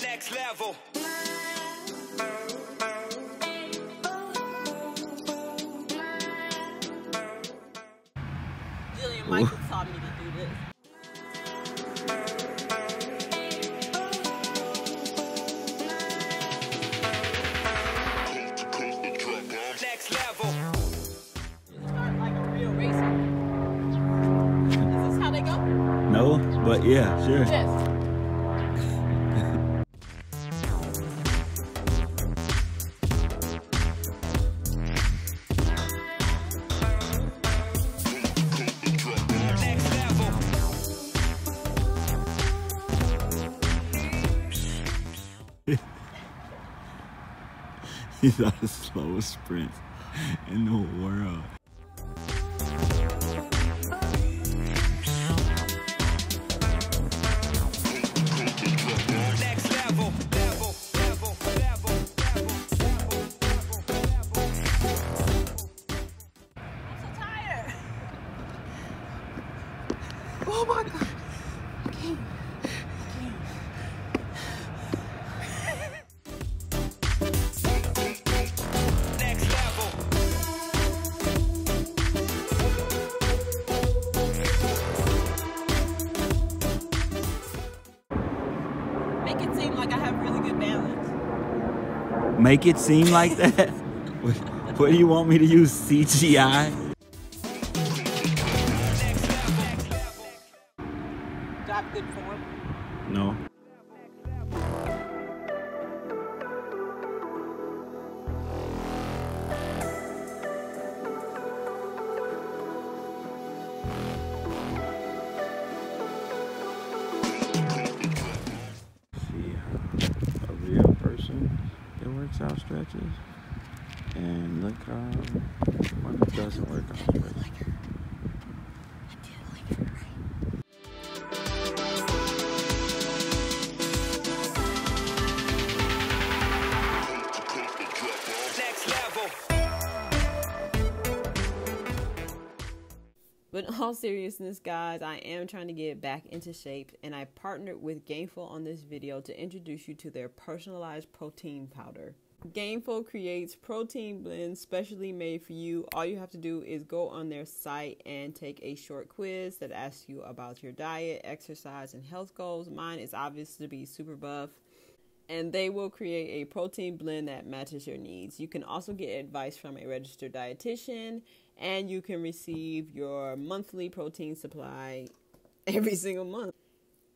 Next level. Jillian Michaels taught me to do this. Next level. Start like a real racer. Is this how they go? No, but yeah, sure. Yes. He's the slowest sprint in the world. Next level. I'm so tired. Oh my God. Okay. Next level. Make it seem like I have really good balance. Make it seem like that? What do you want me to use, CGI? Do I have good form? No. See how a real person that works out stretches, and look how one that doesn't work out stretches. Next level. But in all seriousness, guys, I am trying to get back into shape, and I partnered with Gainful on this video to introduce you to their personalized protein powder. Gainful creates protein blends specially made for you. All you have to do is go on their site and take a short quiz that asks you about your diet, exercise, and health goals. Mine is obvious to be super buff, and they will create a protein blend that matches your needs. You can also get advice from a registered dietitian, and you can receive your monthly protein supply every single month.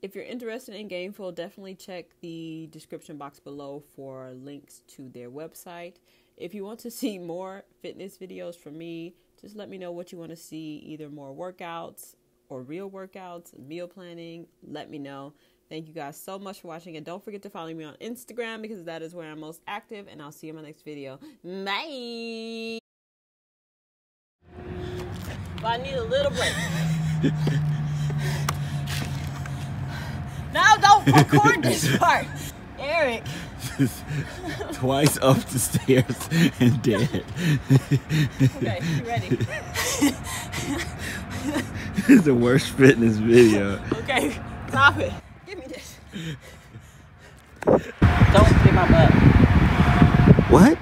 If you're interested in Gainful, definitely check the description box below for links to their website. If you want to see more fitness videos from me, just let me know what you want to see, either more workouts or real workouts, meal planning. Let me know. Thank you guys so much for watching, and don't forget to follow me on Instagram because that is where I'm most active, and I'll see you in my next video. Bye! But I need a little break. Now don't record this part, Eric. Twice up the stairs and dead. Okay, you ready? This is the worst fitness video. Okay, stop it. Give me this. Don't hit my butt. What?